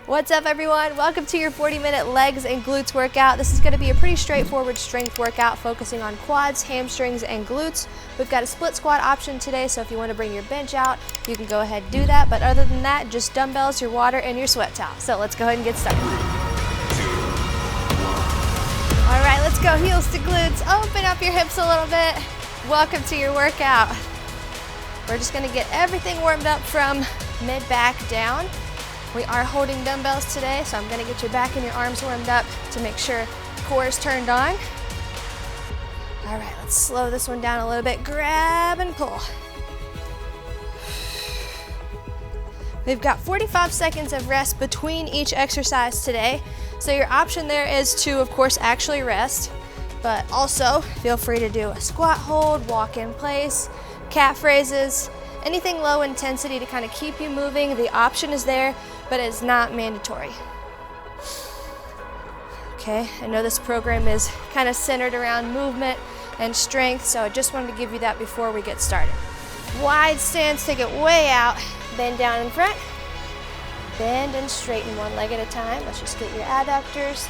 What's up, everyone? Welcome to your 40-minute legs and glutes workout. This is going to be a pretty straightforward strength workout focusing on quads, hamstrings, and glutes. We've got a split squat option today, so if you want to bring your bench out, you can go ahead and do that. But other than that, just dumbbells, your water, and your sweat towel. So let's go ahead and get started. All right, let's go heels to glutes. Open up your hips a little bit. Welcome to your workout. We're just going to get everything warmed up from mid-back down. We are holding dumbbells today, so I'm going to get your back and your arms warmed up to make sure core is turned on. All right, let's slow this one down a little bit. Grab and pull. We've got 45 seconds of rest between each exercise today. So your option there is to, of course, actually rest, but also feel free to do a squat hold, walk in place, calf raises, anything low intensity to kind of keep you moving. The option is there, but it's not mandatory. Okay, I know this program is kind of centered around movement and strength, so I just wanted to give you that before we get started. Wide stance, take it way out, bend down in front, bend and straighten one leg at a time. Let's just get your adductors.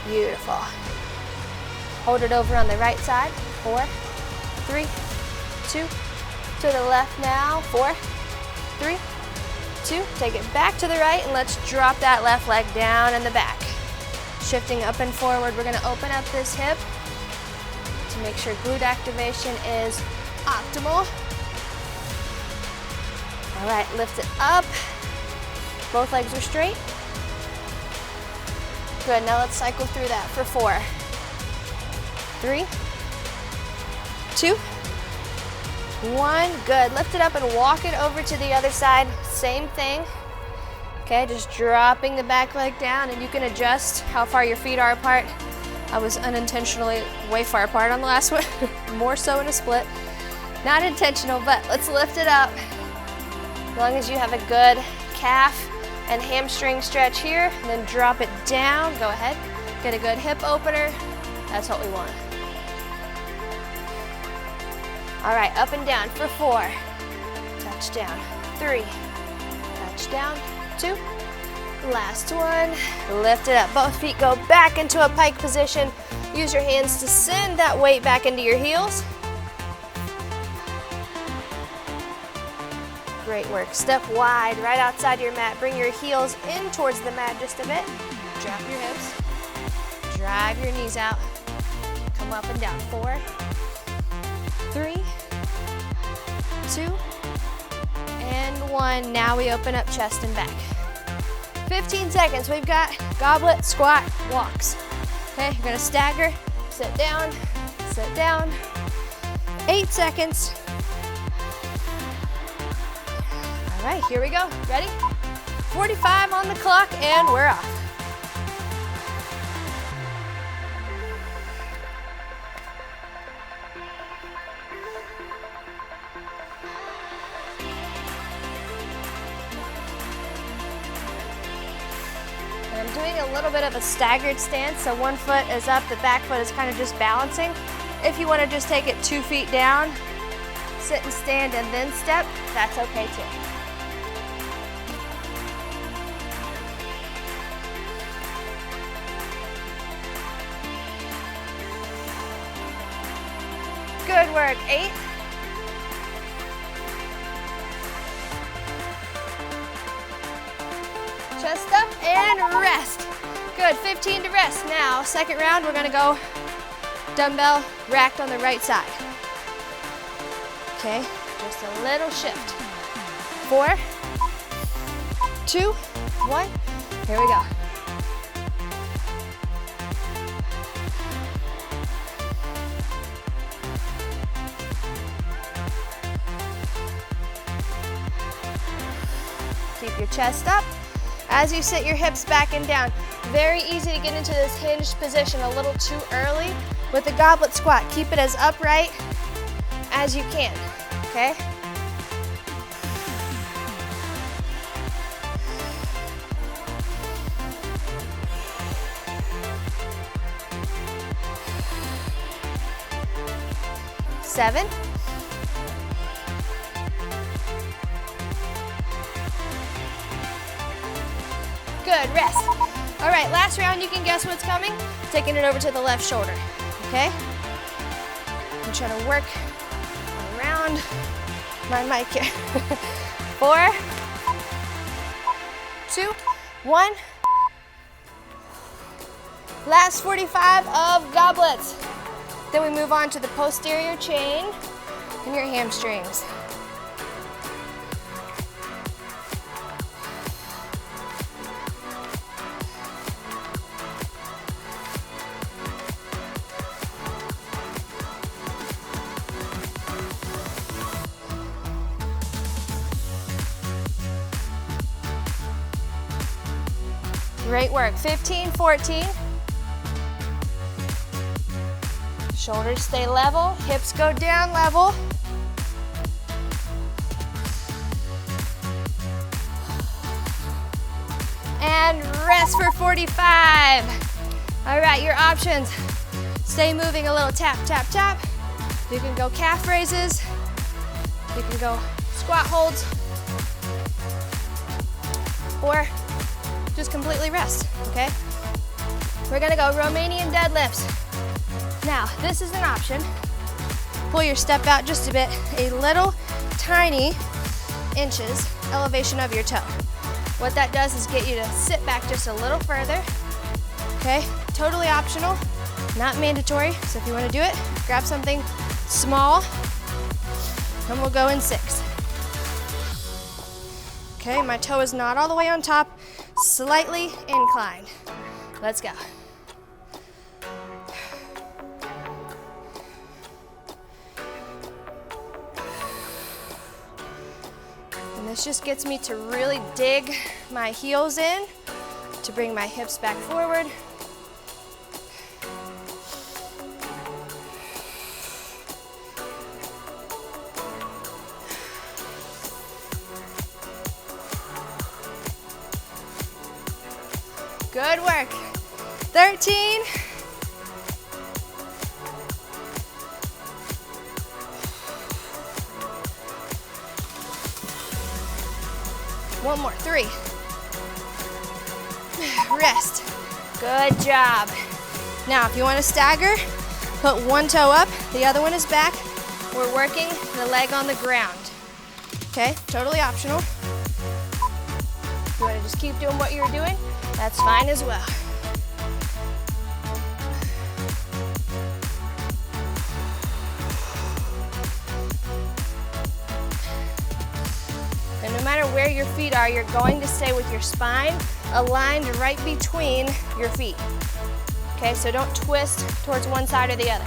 Beautiful. Hold it over on the right side. 4, 3, 2, to the left now. 4, 3, 2. Take it back to the right and let's drop that left leg down in the back. Shifting up and forward, we're gonna open up this hip to make sure glute activation is optimal. All right, lift it up. Both legs are straight. Good, now let's cycle through that for 4, 3, 2, 1. Good. Lift it up and walk it over to the other side. Same thing. Okay, just dropping the back leg down, and you can adjust how far your feet are apart. I was unintentionally way far apart on the last one, more so in a split. Not intentional, but let's lift it up. As long as you have a good calf and hamstring stretch here, and then drop it down. Go ahead. Get a good hip opener. That's what we want. All right, up and down for 4. Touch down. 3. Touch down. 2. Last one. Lift it up. Both feet go back into a pike position. Use your hands to send that weight back into your heels. Great work. Step wide, right outside your mat. Bring your heels in towards the mat just a bit. Drop your hips. Drive your knees out. Come up and down. 4, 3, 2, and 1. Now we open up chest and back. 15 seconds. We've got goblet, squat, walks. Okay, you're gonna stagger, sit down, sit down. 8 seconds. All right, here we go. Ready? 45 on the clock, and we're off. And I'm doing a little bit of a staggered stance, so one foot is up, the back foot is kind of just balancing. If you want to just take it 2 feet down, sit and stand and then step, that's okay too. Good work. 8. Chest up and rest. Good. 15 to rest. Now, second round, we're going to go dumbbell racked on the right side. Okay, just a little shift. 4, 2, 1. Here we go. Keep your chest up. As you sit your hips back and down, very easy to get into this hinged position a little too early. With the goblet squat, keep it as upright as you can, okay? Good, rest. All right, last round, you can guess what's coming. Taking it over to the left shoulder, okay? I'm trying to work around my mic here. 4, 2, 1. Last 45 of goblets. Then we move on to the posterior chain and your hamstrings. Great work. 15, 14. Shoulders stay level, hips go down level. And rest for 45. All right, your options. Stay moving a little, tap, tap, tap. You can go calf raises. You can go squat holds. Or just completely rest, okay? We're gonna go Romanian deadlifts. Now, this is an option. Pull your step out just a bit, a little tiny inches elevation of your toe. What that does is get you to sit back just a little further, okay? Totally optional, not mandatory, so if you wanna do it, grab something small, and we'll go in 6. Okay, my toe is not all the way on top, slightly inclined. Let's go. And this just gets me to really dig my heels in to bring my hips back forward. Good work. 13. One more, 3. Rest. Good job. Now, if you want to stagger, put one toe up, the other one is back. We're working the leg on the ground. Okay, totally optional. If you want to just keep doing what you're doing, that's fine as well. And no matter where your feet are, you're going to stay with your spine aligned right between your feet. Okay, so don't twist towards one side or the other.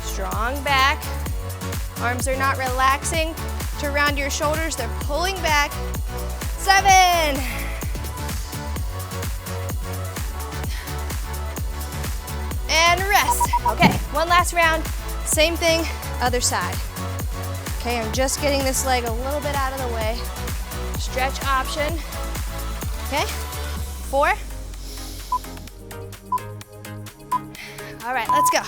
Strong back. Arms are not relaxing to round your shoulders, they're pulling back. 7. And rest. Okay, one last round. Same thing, other side. Okay, I'm just getting this leg a little bit out of the way. Stretch option. Okay, 4. All right, let's go.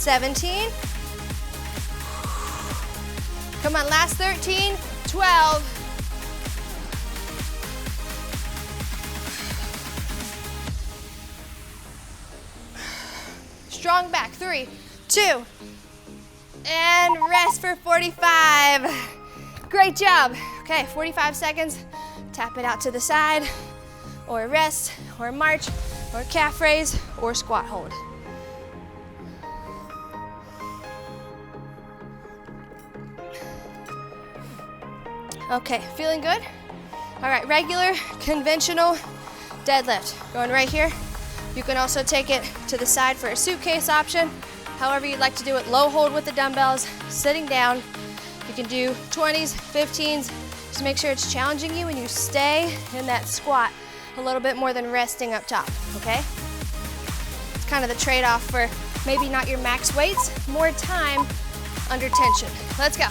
$17. Come on, last 13, 12. Strong back, 3, 2, and rest for 45. Great job. Okay, 45 seconds. Tap it out to the side, or rest, or march, or calf raise, or squat hold. Okay, feeling good? All right, regular, conventional deadlift. Going right here. You can also take it to the side for a suitcase option. however you'd like to do it. Low hold with the dumbbells, sitting down. You can do 20s, 15s. Just make sure it's challenging you and you stay in that squat a little bit more than resting up top, okay? It's kind of the trade-off for maybe not your max weights, more time under tension. Let's go.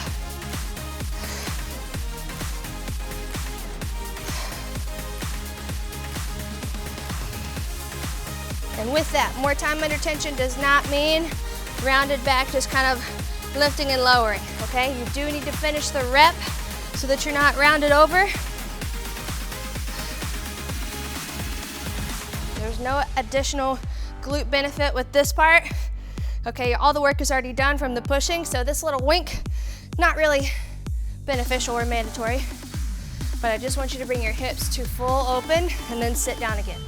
And with that, more time under tension does not mean rounded back, just kind of lifting and lowering, okay? You do need to finish the rep so that you're not rounded over. There's no additional glute benefit with this part. Okay, all the work is already done from the pushing, so this little wink, not really beneficial or mandatory, but I just want you to bring your hips to full open and then sit down again.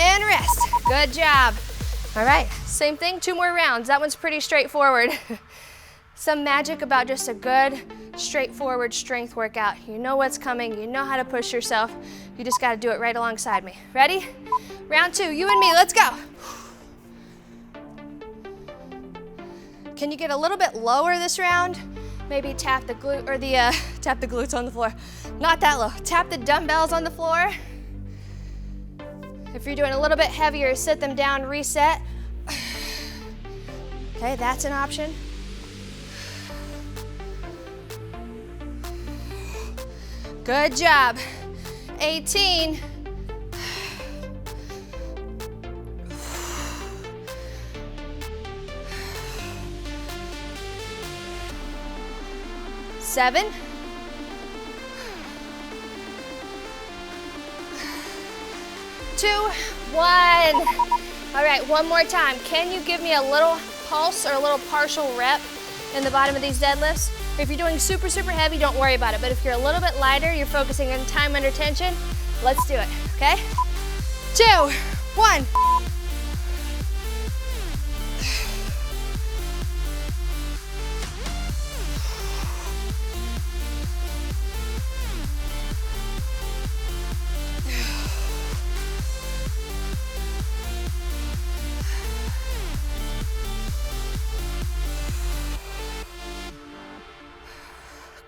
And rest. Good job. All right, same thing, 2 more rounds. That one's pretty straightforward. Some magic about just a good, straightforward strength workout. You know what's coming, you know how to push yourself. You just gotta do it right alongside me. Ready? Round 2, you and me, let's go. Can you get a little bit lower this round? Maybe tap the glute, or tap the glutes on the floor. Not that low, tap the dumbbells on the floor. If you're doing a little bit heavier, sit them down, reset. Okay, that's an option. Good job. 18. Seven. 2, 1. All right, one more time. Can you give me a little pulse or a little partial rep in the bottom of these deadlifts? If you're doing super, super heavy, don't worry about it. But if you're a little bit lighter, you're focusing on time under tension, let's do it, okay? 2, 1.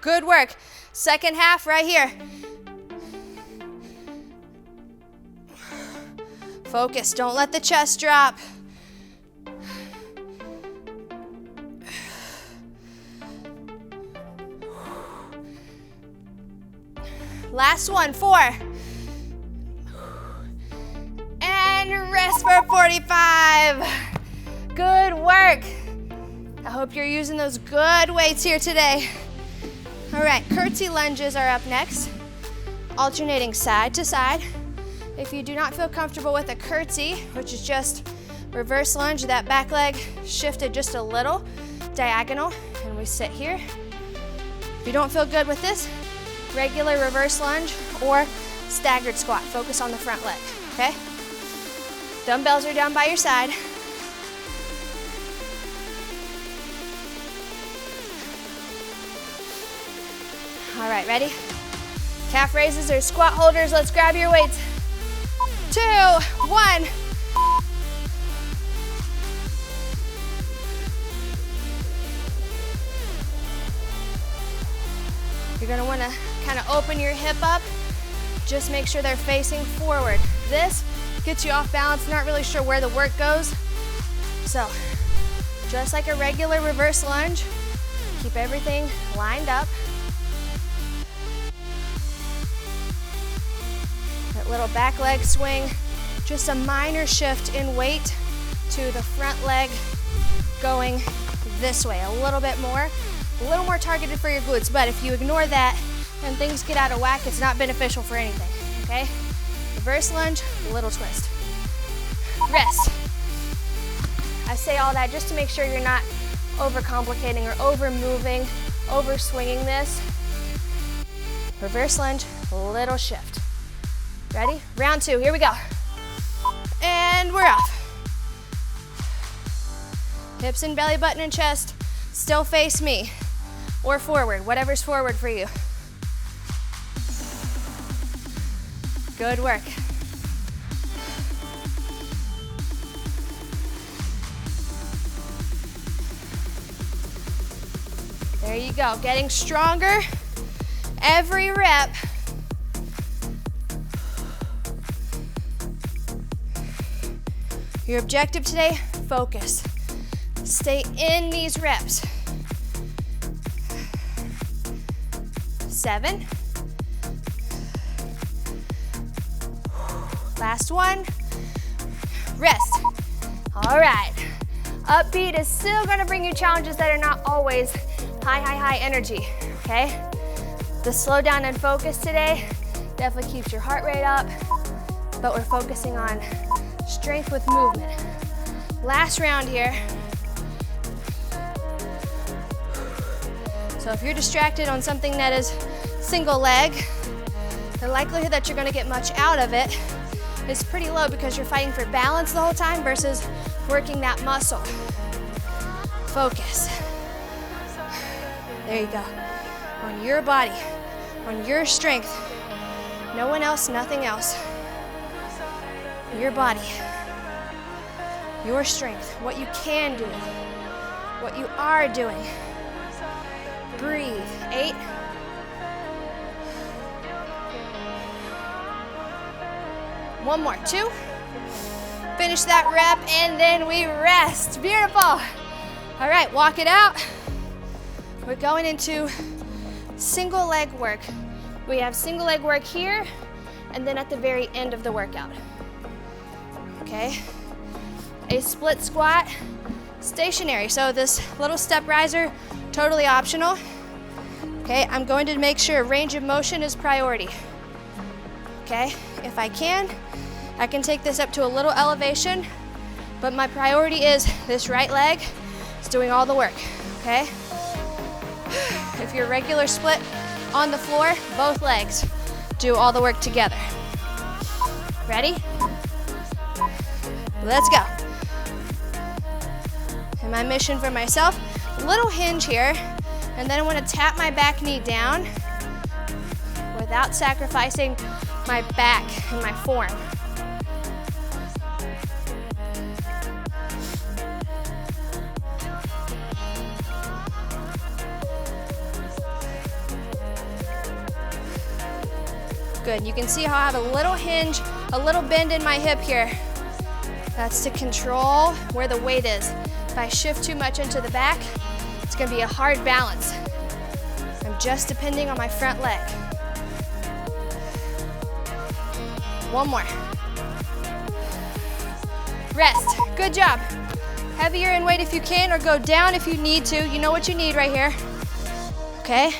Good work. Second half right here. Focus, don't let the chest drop. Last one, 4. And rest for 45. Good work. I hope you're using those good weights here today. All right, curtsy lunges are up next, alternating side to side. If you do not feel comfortable with a curtsy, which is just reverse lunge, that back leg shifted just a little, diagonal, and we sit here. If you don't feel good with this, regular reverse lunge or staggered squat. Focus on the front leg, okay? Dumbbells are down by your side. All right, ready? Calf raises or squat holders. Let's grab your weights. 2, 1. You're gonna wanna kind of open your hip up. Just make sure they're facing forward. This gets you off balance, not really sure where the work goes. So, just like a regular reverse lunge, keep everything lined up. That little back leg swing, just a minor shift in weight to the front leg going this way, a little more targeted for your glutes. But if you ignore that and things get out of whack, it's not beneficial for anything, okay? Reverse lunge, little twist. Rest. I say all that just to make sure you're not overcomplicating or over-moving, over-swinging this. Reverse lunge, little shift. Ready? Round 2, here we go. And we're off. Hips and belly button and chest still face me or forward, whatever's forward for you. Good work. There you go, getting stronger every rep. Your objective today, focus. Stay in these reps. 7. Last one. Rest. All right. Upbeat is still gonna bring you challenges that are not always high energy, okay? The slow down and focus today definitely keeps your heart rate up, but we're focusing on strength with movement. Last round here. So if you're distracted on something that is single leg, the likelihood that you're gonna get much out of it is pretty low because you're fighting for balance the whole time versus working that muscle. Focus. There you go. On your body, on your strength. No one else, nothing else. Your body, your strength, what you can do, what you are doing. Breathe. 8. One more. 2. Finish that rep and then we rest. Beautiful. All right, walk it out. We're going into single leg work. We have single leg work here and then at the very end of the workout. Okay. A split squat, stationary. So this little step riser, totally optional. Okay, I'm going to make sure range of motion is priority. Okay, if I can take this up to a little elevation, but my priority is this right leg is doing all the work, okay? If you're regular split on the floor, both legs do all the work together. Ready? Let's go. And my mission for myself, a little hinge here, and then I want to tap my back knee down without sacrificing my back and my form. Good, you can see how I have a little hinge, a little bend in my hip here. That's to control where the weight is. If I shift too much into the back, it's gonna be a hard balance. I'm just depending on my front leg. One more. Rest, good job. Heavier in weight if you can, or go down if you need to. You know what you need right here. Okay.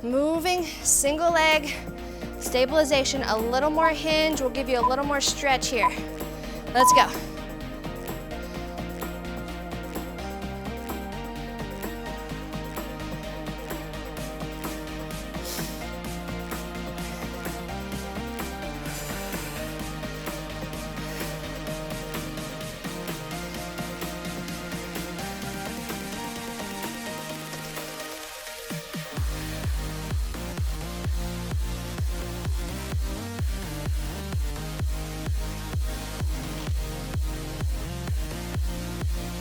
Moving, single leg, stabilization, a little more hinge will give you a little more stretch here. Let's go.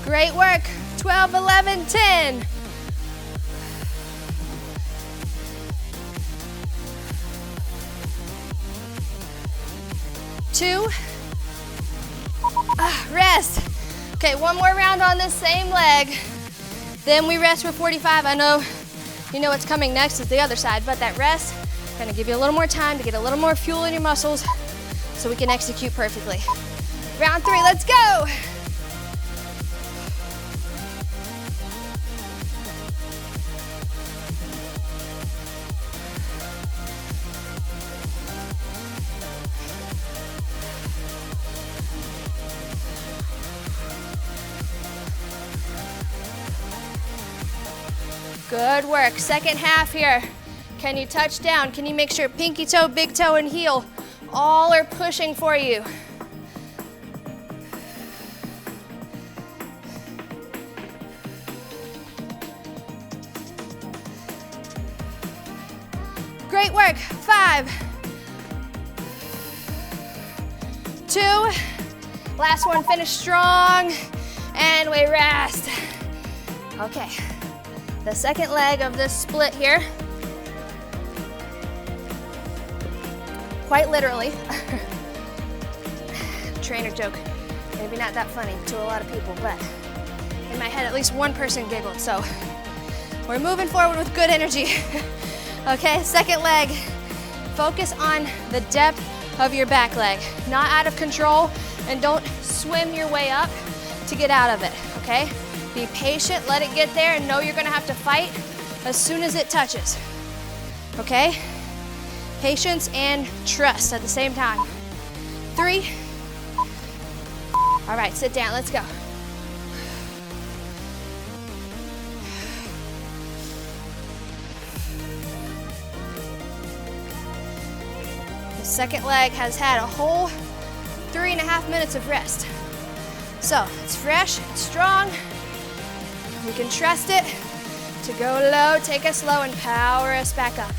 Great work. 12, 11, 10. Two. Rest. Okay, one more round on this same leg. Then we rest for 45. I know you know what's coming next is the other side, but that rest gonna give you a little more time to get a little more fuel in your muscles so we can execute perfectly. Round 3, let's go. Good work. Second half here. Can you touch down? Can you make sure pinky toe, big toe, and heel all are pushing for you? Great work. 5, 2. Last one, finish strong, and we rest. Okay, the second leg of this split here, quite literally, trainer joke, maybe not that funny to a lot of people, but in my head at least one person giggled, so we're moving forward with good energy. Okay, second leg, focus on the depth of your back leg, not out of control, and don't swim your way up to get out of it, okay? Be patient, let it get there, and know you're gonna have to fight as soon as it touches, okay? Patience and trust at the same time. 3. All right, sit down, let's go. The second leg has had a whole 3.5 minutes of rest. So it's fresh, it's strong. We can trust it to go low, take us low, and power us back up.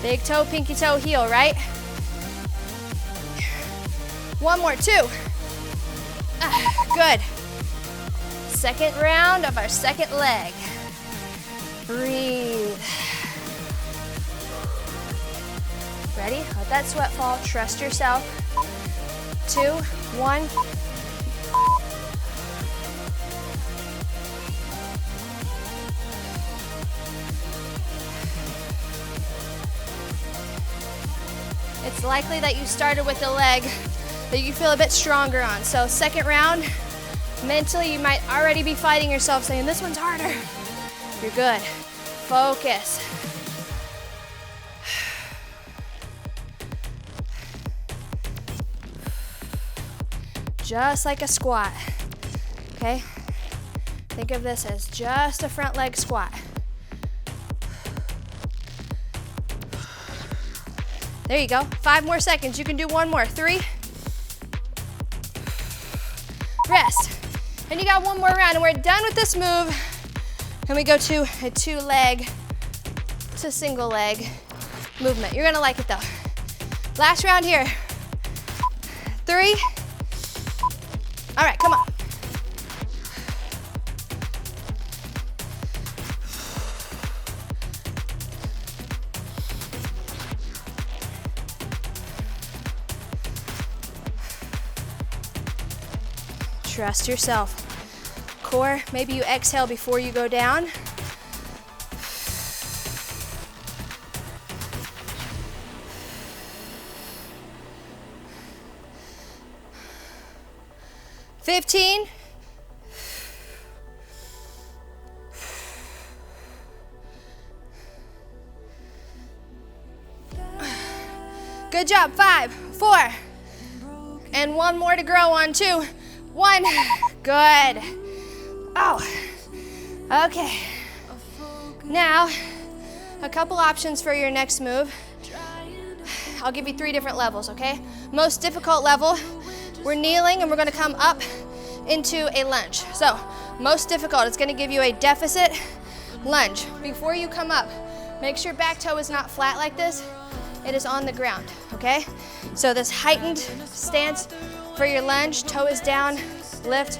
Big toe, pinky toe, heel, right? One more, 2. Good. Second round of our second leg. Breathe. Ready? Let that sweat fall. Trust yourself. 2, 1. It's likely that you started with a leg that you feel a bit stronger on. So second round, mentally you might already be fighting yourself saying, this one's harder. You're good. Focus. Just like a squat, okay? Think of this as just a front leg squat. There you go. 5 more seconds. You can do one more. 3. Rest. And you got one more round, and we're done with this move. And we go to a 2-leg to single leg movement. You're gonna like it though. Last round here. 3. All right, come on. Trust yourself. Core, maybe you exhale before you go down. $15. Good job. 5, 4, and one more to grow on. 2, 1. Good. Oh, okay. Now, a couple options for your next move. I'll give you 3 different levels, okay? Most difficult level, we're kneeling and we're gonna come up into a lunge. So, most difficult, it's gonna give you a deficit lunge. Before you come up, make sure back toe is not flat like this. It is on the ground, okay? So this heightened stance for your lunge, toe is down, lift,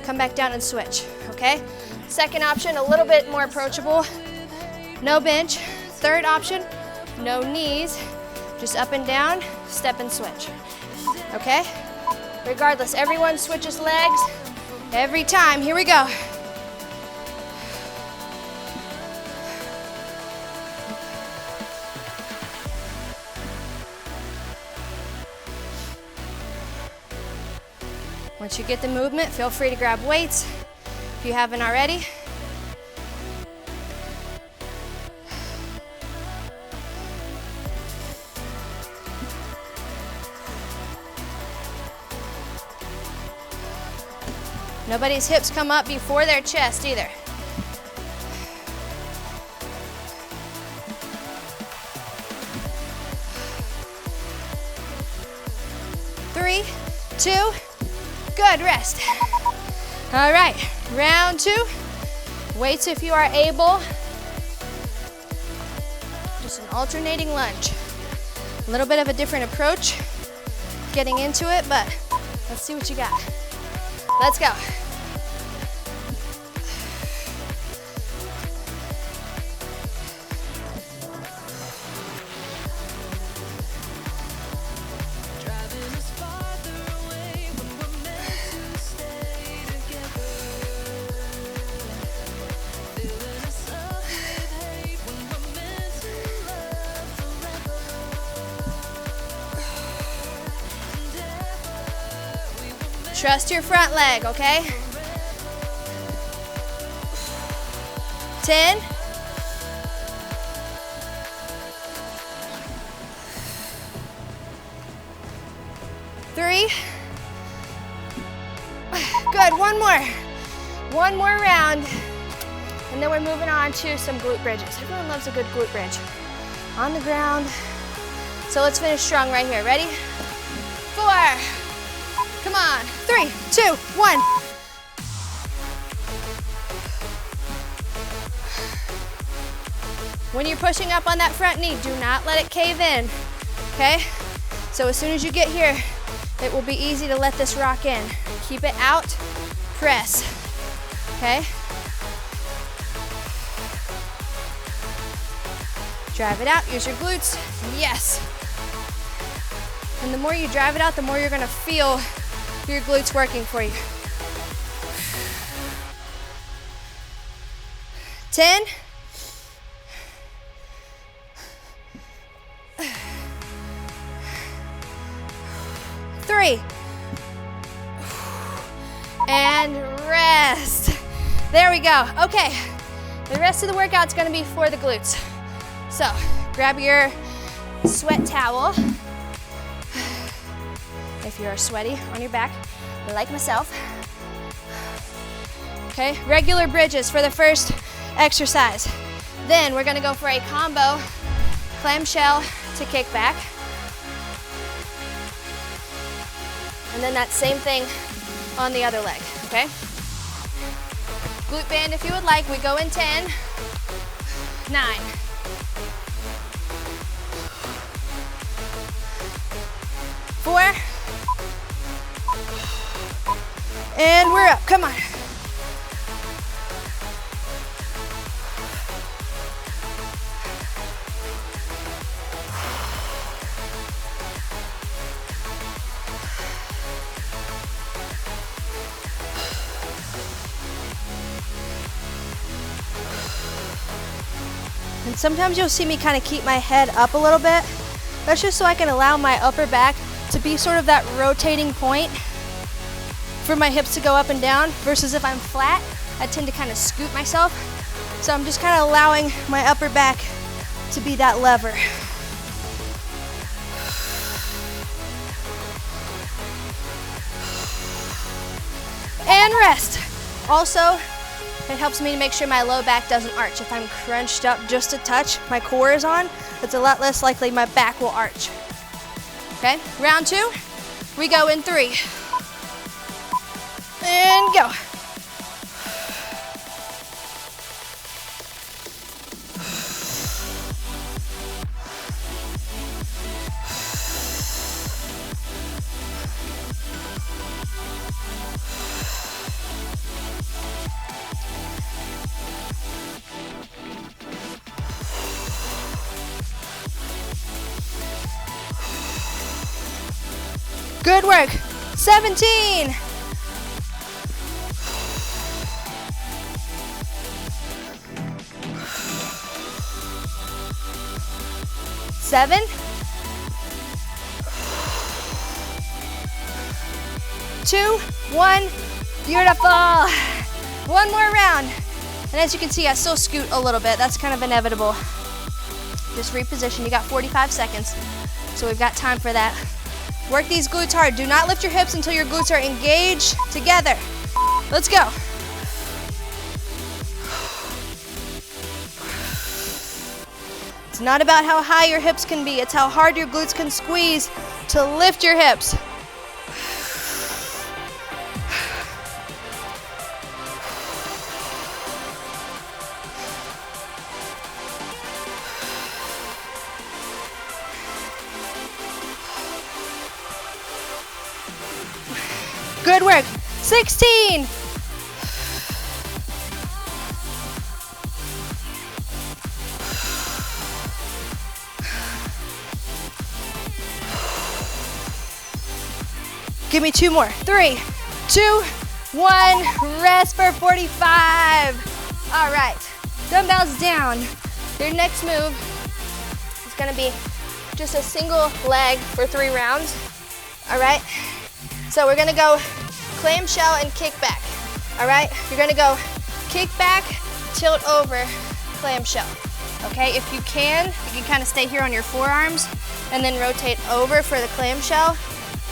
come back down and switch, okay? Second option, a little bit more approachable, no bench. Third option, no knees, just up and down, step and switch, okay? Regardless, everyone switches legs every time. Here we go. Once you get the movement, feel free to grab weights if you haven't already. Nobody's hips come up before their chest either. Three, 2. Good, rest. All right, round 2. Weights if you are able. Just an alternating lunge. A little bit of a different approach getting into it, but let's see what you got. Let's go. Trust your front leg, okay? 10. 3. Good, one more. One more round. And then we're moving on to some glute bridges. Everyone loves a good glute bridge. On the ground. So let's finish strong right here. Ready? 4. Come on. 3, 2, 1. When you're pushing up on that front knee, do not let it cave in, okay? So as soon as you get here, it will be easy to let this rock in. Keep it out, press, okay? Drive it out, use your glutes, yes. And the more you drive it out, the more you're gonna feel your glutes working for you. 10. 3. And rest. There we go. Okay, the rest of the workout's gonna be for the glutes. So grab your sweat towel. If you're sweaty on your back, like myself. Okay, regular bridges for the first exercise. Then we're gonna go for a combo clamshell to kickback. And then that same thing on the other leg, okay? Glute band if you would like. We go in 10, 9. 4. And we're up, come on. And sometimes you'll see me kind of keep my head up a little bit. That's just so I can allow my upper back to be sort of that rotating point for my hips to go up and down, versus if I'm flat, I tend to kind of scoot myself. So I'm just kind of allowing my upper back to be that lever. And rest. Also, it helps me to make sure my low back doesn't arch. If I'm crunched up just a touch, my core is on, it's a lot less likely my back will arch. Okay, round 2, we go in 3. And go. Good work. 17. 7. 2, 1. Beautiful. One more round. And as you can see, I still scoot a little bit. That's kind of inevitable. Just reposition. You got 45 seconds. So we've got time for that. Work these glutes hard. Do not lift your hips until your glutes are engaged together. Let's go. It's not about how high your hips can be. It's how hard your glutes can squeeze to lift your hips. Good work. 16. Give me 2 more. 3, 2, 1. Rest for 45. All right. Dumbbells down. Your next move is gonna be just a single leg for 3 rounds. All right. So we're gonna go clamshell and kickback. All right. You're gonna go kickback, tilt over, clamshell. Okay. If you can kind of stay here on your forearms and then rotate over for the clamshell.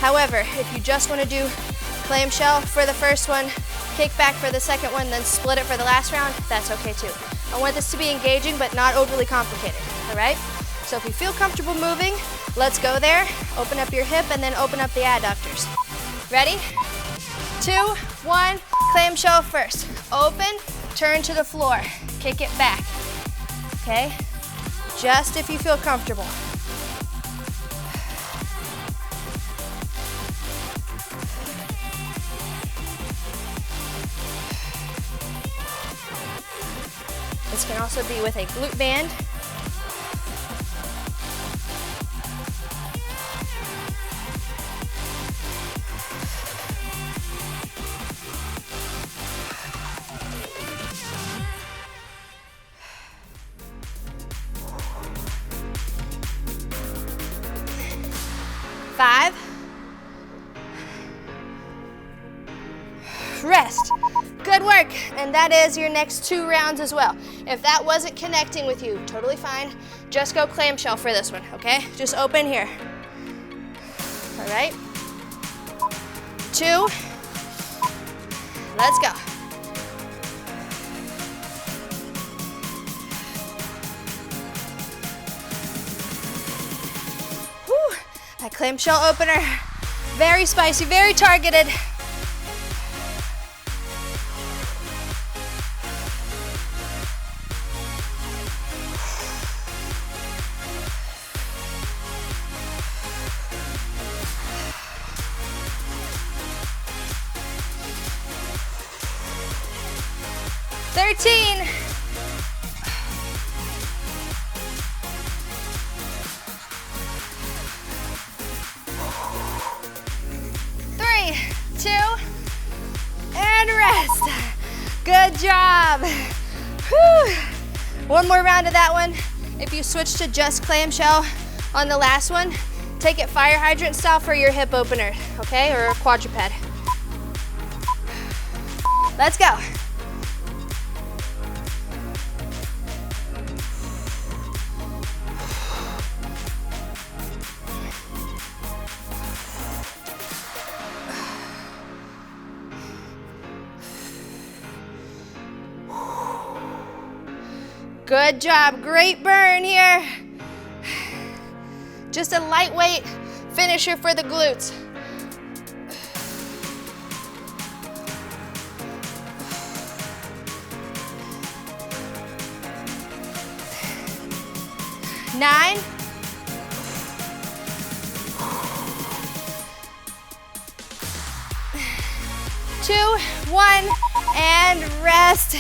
However, if you just want to do clamshell for the first one, kickback for the second one, then split it for the last round, that's okay too. I want this to be engaging but not overly complicated, all right? So if you feel comfortable moving, let's go there. Open up your hip and then open up the adductors. Ready? 2, 1, clamshell first. Open, turn to the floor, kick it back, okay? Just if you feel comfortable. This can also be with a glute band. Five. Rest. Good work, and that is your next 2 rounds as well. If that wasn't connecting with you, totally fine. Just go clamshell for this one, okay? Just open here. All right. 2. Let's go. Whew. That clamshell opener, very spicy, very targeted. Good job. Whew. One more round of that one. If you switch to just clamshell on the last one, take it fire hydrant style for your hip opener, okay, or a quadruped. Let's go. Good job, great burn here. Just a lightweight finisher for the glutes. Nine. 2, 1, and rest.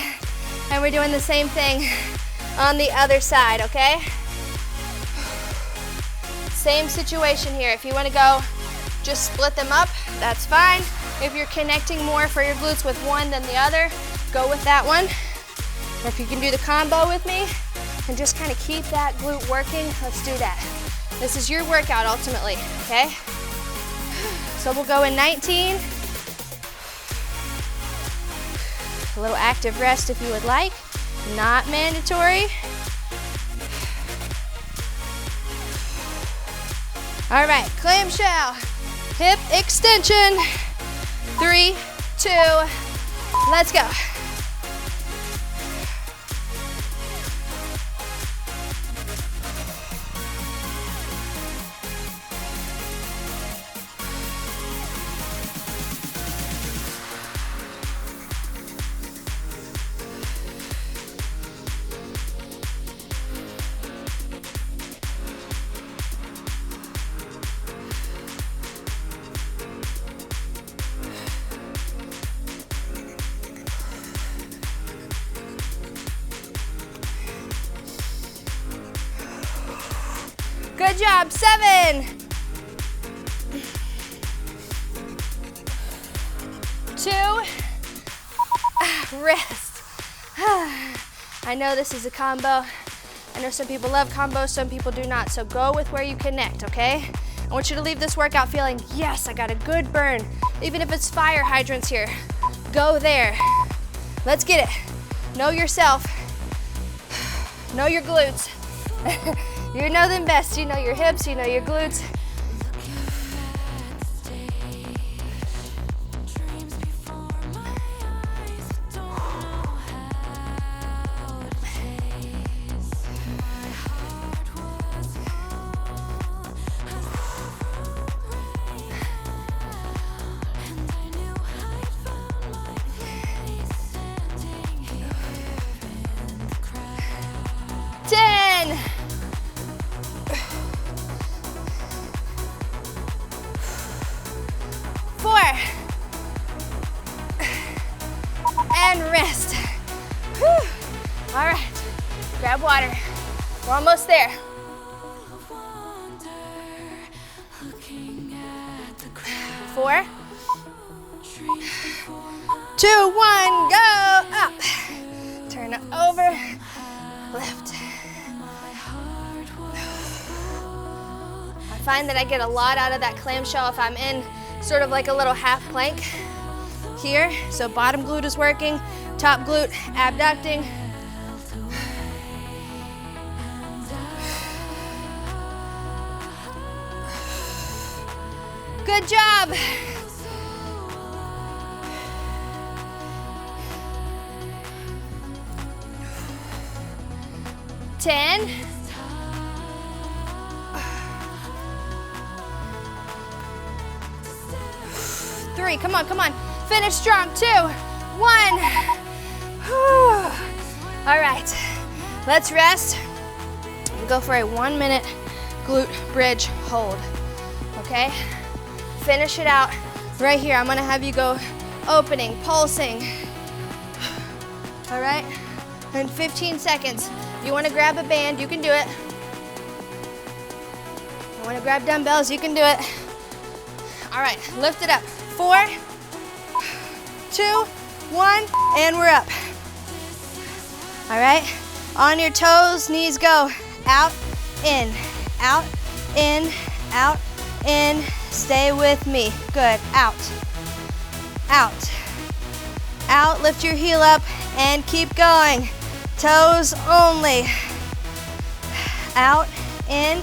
And we're doing the same thing on the other side, okay? Same situation here. If you want to go just split them up, that's fine. If you're connecting more for your glutes with one than the other, go with that one. Or if you can do the combo with me and just kind of keep that glute working, let's do that. This is your workout ultimately, okay? So we'll go in 19. A little active rest if you would like, not mandatory. All right, clamshell, hip extension. 3, 2, let's go. Good job. 7, 2, rest. I know this is a combo. I know some people love combos, some people do not, so go with where you connect, okay? I want you to leave this workout feeling, yes, I got a good burn. Even if it's fire hydrants here, go there. Let's get it. Know yourself. Know your glutes. You know them best. You know your hips, you know your glutes. All right, grab water. We're almost there. 4, 2, 1, go up. Turn it over, lift. I find that I get a lot out of that clamshell if I'm in sort of like a little half plank here. So bottom glute is working, top glute abducting. Good job. Ten. 3, come on, come on. Finish strong, 2, 1. All right, let's rest. We'll go for a 1-minute glute bridge hold, okay? Finish it out right here. I'm gonna have you go opening, pulsing. All right, in 15 seconds. If you wanna grab a band, you can do it. If you wanna grab dumbbells, you can do it. All right, lift it up. 4, 2, 1, and we're up. All right, on your toes, knees go. Out, in, out, in, out, in. Stay with me. Good. Out, out, out. Lift your heel up and keep going. Toes only. Out, in,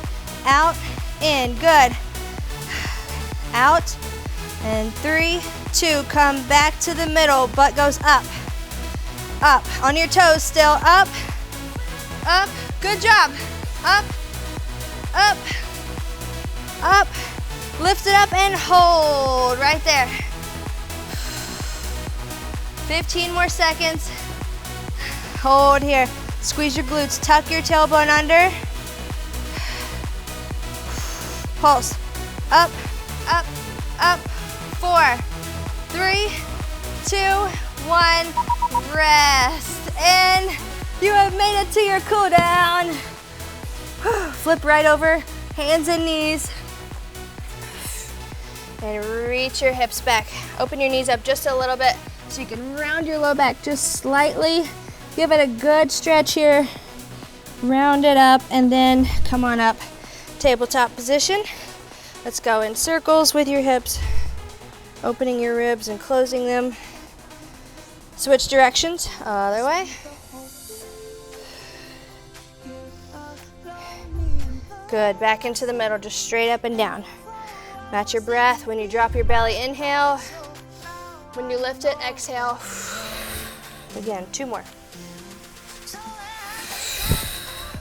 good. Out, and 3, 2, come back to the middle, butt goes up, up, on your toes still, up, up, good job, up, up, up, lift it up and hold, right there. 15 more seconds, hold here, squeeze your glutes, tuck your tailbone under, pulse, up, up, up, 4, 3, 2, 1, rest, and you have made it to your cool down. Flip right over, hands and knees, and reach your hips back. Open your knees up just a little bit so you can round your low back just slightly. Give it a good stretch here, round it up, and then come on up, tabletop position. Let's go in circles with your hips, opening your ribs and closing them. Switch directions, other way. Good, back into the middle, just straight up and down. Match your breath. When you drop your belly, inhale. When you lift it, exhale. Again, 2 more.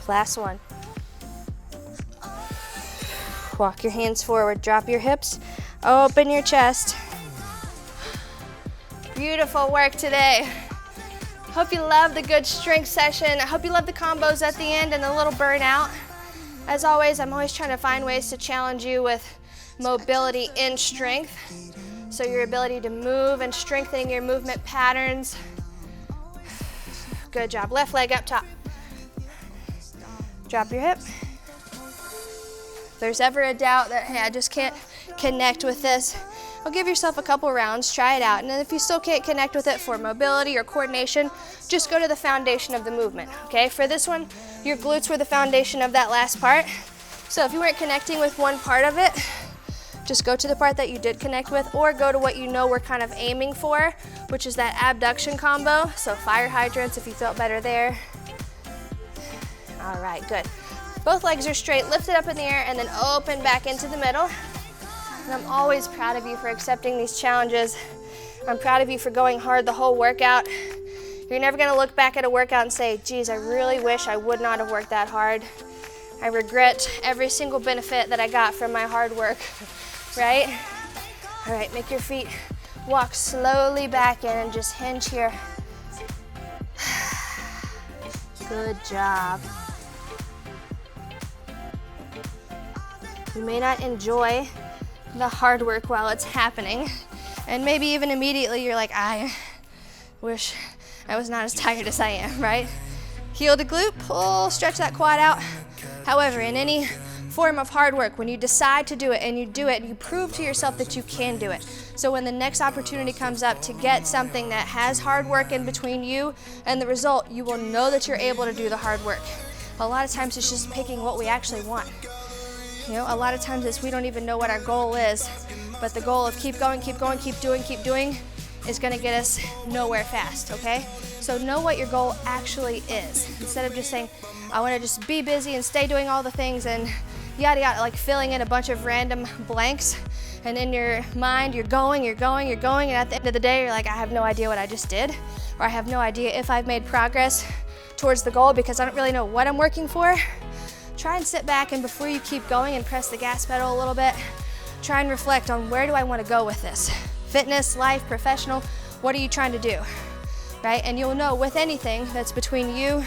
Last one. Walk your hands forward, drop your hips, open your chest. Beautiful work today. Hope you love the good strength session. I hope you love the combos at the end and the little burnout. As always, I'm always trying to find ways to challenge you with mobility in strength. So your ability to move and strengthening your movement patterns. Good job. Left leg up top. Drop your hip. there's ever a doubt that, hey, I just can't connect with this, well, give yourself a couple rounds, try it out. And then if you still can't connect with it for mobility or coordination, just go to the foundation of the movement, okay? For this one, your glutes were the foundation of that last part. So if you weren't connecting with one part of it, just go to the part that you did connect with, or go to what you know we're kind of aiming for, which is that abduction combo. So fire hydrants if you felt better there. All right, good. Both legs are straight, lift it up in the air, and then open back into the middle. And I'm always proud of you for accepting these challenges. I'm proud of you for going hard the whole workout. You're never gonna look back at a workout and say, geez, I really wish I would not have worked that hard. I regret every single benefit that I got from my hard work, right? All right, make your feet walk slowly back in and just hinge here. Good job. You may not enjoy the hard work while it's happening, and maybe even immediately you're like, I wish I was not as tired as I am, right? Heel to glute, pull, stretch that quad out. However, in any form of hard work, when you decide to do it and you do it, you prove to yourself that you can do it. So when the next opportunity comes up to get something that has hard work in between you and the result, you will know that you're able to do the hard work. A lot of times it's just picking what we actually want. You know, a lot of times it's we don't even know what our goal is, but the goal of keep going, keep doing is gonna get us nowhere fast, okay? So know what your goal actually is. Instead of just saying, I wanna just be busy and stay doing all the things and yada yada, like filling in a bunch of random blanks, and in your mind you're going, and at the end of the day you're like, I have no idea what I just did, or I have no idea if I've made progress towards the goal because I don't really know what I'm working for. Try and sit back, and before you keep going and press the gas pedal a little bit, try and reflect on where do I want to go with this? Fitness, life, professional, what are you trying to do, right? And you'll know with anything that's between you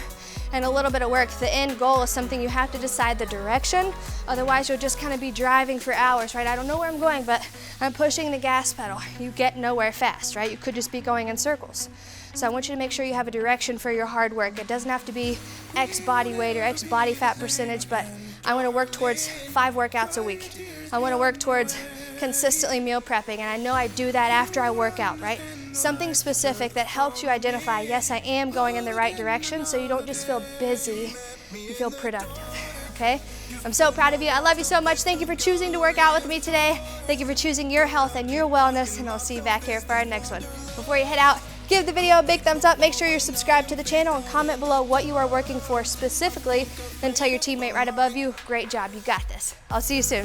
and a little bit of work, the end goal is something you have to decide the direction, otherwise you'll just kind of be driving for hours, right? I don't know where I'm going, but I'm pushing the gas pedal. You get nowhere fast, right? You could just be going in circles. So I want you to make sure you have a direction for your hard work. It doesn't have to be X body weight or X body fat percentage, but I want to work towards 5 workouts a week. I want to work towards consistently meal prepping, and I know I do that after I work out, right? Something specific that helps you identify, yes, I am going in the right direction, so you don't just feel busy, you feel productive, okay? I'm so proud of you. I love you so much. Thank you for choosing to work out with me today. Thank you for choosing your health and your wellness, and I'll see you back here for our next one. Before you head out, give the video a big thumbs up, make sure you're subscribed to the channel, and comment below what you are working for specifically, and tell your teammate right above you, great job, you got this. I'll see you soon.